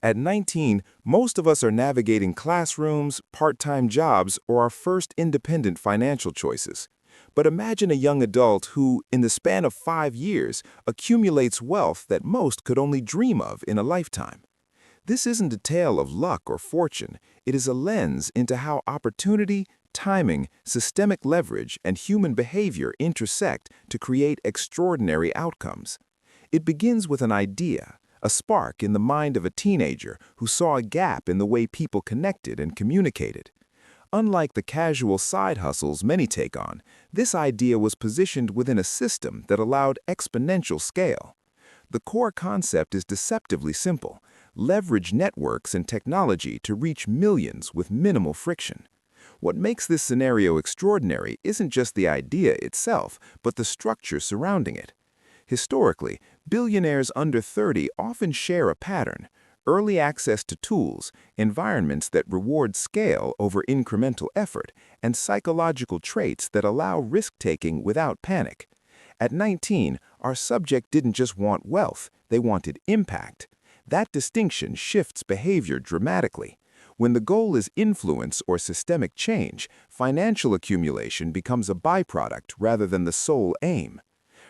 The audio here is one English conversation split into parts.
At 19, most of us are navigating classrooms, part-time jobs, or our first independent financial choices. But imagine a young adult who, in the span of 5 years, accumulates wealth that most could only dream of in a lifetime. This isn't a tale of luck or fortune. It is a lens into how opportunity, timing, systemic leverage, and human behavior intersect to create extraordinary outcomes. It begins with an idea, a spark in the mind of a teenager who saw a gap in the way people connected and communicated. Unlike the casual side hustles many take on, this idea was positioned within a system that allowed exponential scale. The core concept is deceptively simple: leverage networks and technology to reach millions with minimal friction. What makes this scenario extraordinary isn't just the idea itself, but the structure surrounding it. Historically, billionaires under 30 often share a pattern: early access to tools, environments that reward scale over incremental effort, and psychological traits that allow risk-taking without panic. At 19, our subject didn't just want wealth, they wanted impact. That distinction shifts behavior dramatically. When the goal is influence or systemic change, financial accumulation becomes a byproduct rather than the sole aim.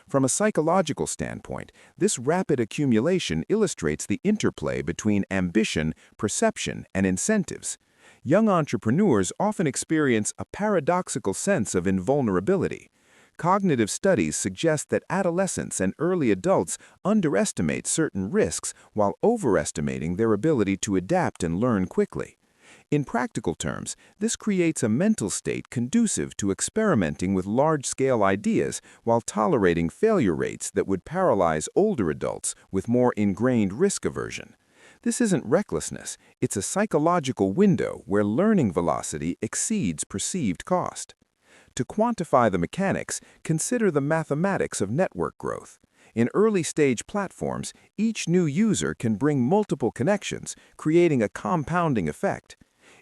From a psychological standpoint, this rapid accumulation illustrates the interplay between ambition, perception, and incentives. Young entrepreneurs often experience a paradoxical sense of invulnerability. Cognitive studies suggest that adolescents and early adults underestimate certain risks while overestimating their ability to adapt and learn quickly. In practical terms, this creates a mental state conducive to experimenting with large-scale ideas while tolerating failure rates that would paralyze older adults with more ingrained risk aversion. This isn't recklessness, it's a psychological window where learning velocity exceeds perceived cost. To quantify the mechanics, consider the mathematics of network growth. In early-stage platforms, each new user can bring multiple connections, creating a compounding effect.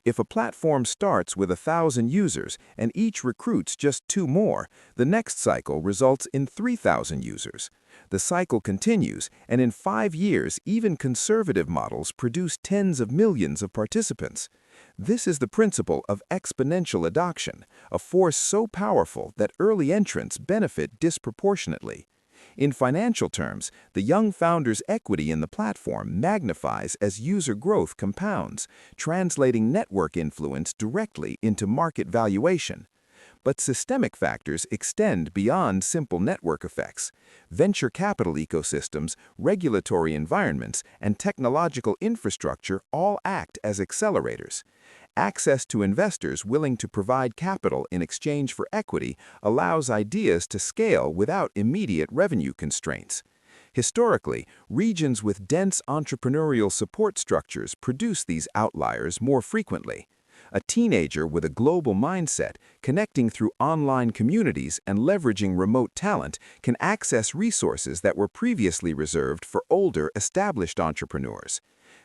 If a platform starts with 1,000 users and each recruits just 2 more, the next cycle results in 3,000 users. The cycle continues, and in 5 years, even conservative models produce tens of millions of participants. This is the principle of exponential adoption, a force so powerful that early entrants benefit disproportionately. In financial terms, the young founder's equity in the platform magnifies as user growth compounds, translating network influence directly into market valuation. But systemic factors extend beyond simple network effects. Venture capital ecosystems, regulatory environments, and technological infrastructure all act as accelerators. Access to investors willing to provide capital in exchange for equity allows ideas to scale without immediate revenue constraints. Historically, regions with dense entrepreneurial support structures produce these outliers more frequently. A teenager with a global mindset, connecting through online communities and leveraging remote talent, can access resources that were previously reserved for older, established entrepreneurs.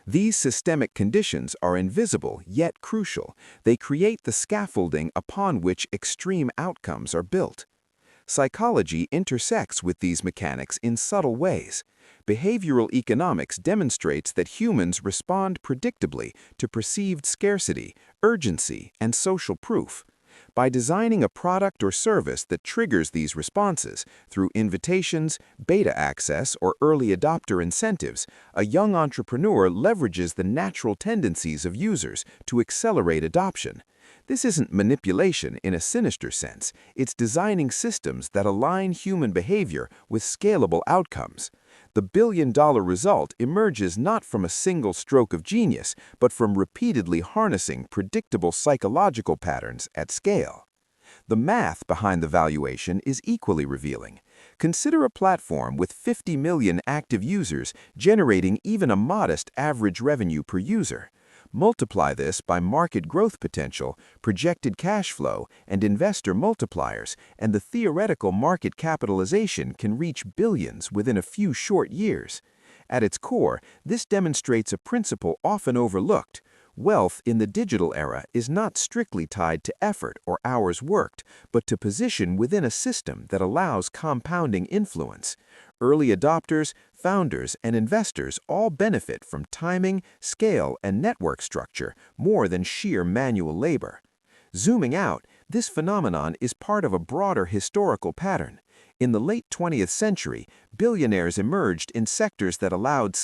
These systemic conditions are invisible yet crucial. They create the scaffolding upon which extreme outcomes are built. Psychology intersects with these mechanics in subtle ways. Behavioral economics demonstrates that humans respond predictably to perceived scarcity, urgency, and social proof. By designing a product or service that triggers these responses through invitations, beta access, or early adopter incentives, a young entrepreneur leverages the natural tendencies of users to accelerate adoption. This isn't manipulation in a sinister sense. It's designing systems that align human behavior with scalable outcomes. The billion-dollar result emerges not from a single stroke of genius, but from repeatedly harnessing predictable psychological patterns at scale. The math behind the valuation is equally revealing. Consider a platform with 50 million active users generating even a modest average revenue per user. Multiply this by market growth potential, projected cash flow, and investor multipliers, and the theoretical market capitalization can reach billions within a few short years. At its core, this demonstrates a principle often overlooked. Wealth in the digital era is not strictly tied to effort or hours worked, but to position within a system that allows compounding influence. Early adopters, founders, and investors all benefit from timing, scale, and network structure more than sheer manual labor. Zooming out, this phenomenon is part of a broader historical pattern. In the late 20th century, billionaires emerged in sectors that allowed